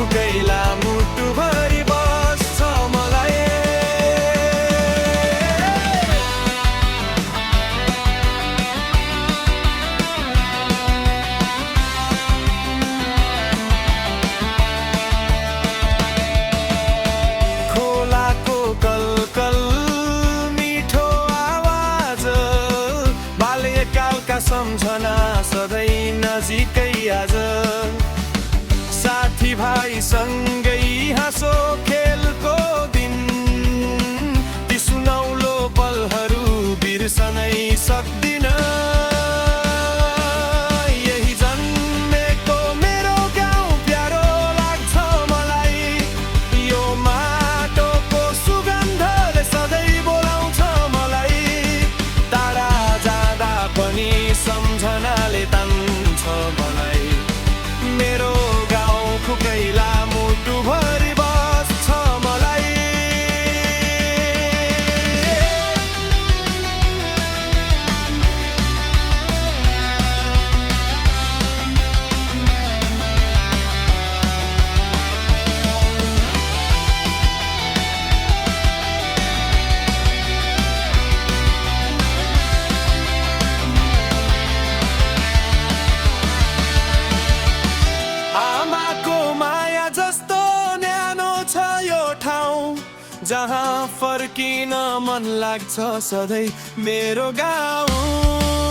खुकैला मुटुभरि बस्छ मलाई। खोलाको कलकल मिठो आवाज, बाल्यकालका सम्झना सधैँ नजिकै आज। साथीभाइ सँगै हाँसो खेलको दिन, ती सुनौलो पलहरू बिर्सनै सक्दिन। यही जन्मेको मेरो गाउँ प्यारो लाग्छ मलाई। यो माटोको सुगन्धले सधैँ बोलाउँछ मलाई। टाढा जाँदा पनि सम्झनाले तान्छ मलाई। मेरो गाउँ खुकैला मुटुभरि बस्छ मलाई। आमाको माया जस्तो न्यानो छ यो ठाउँ, जहाँ फर्किन मन लाग्छ सधैँ मेरो गाउँ।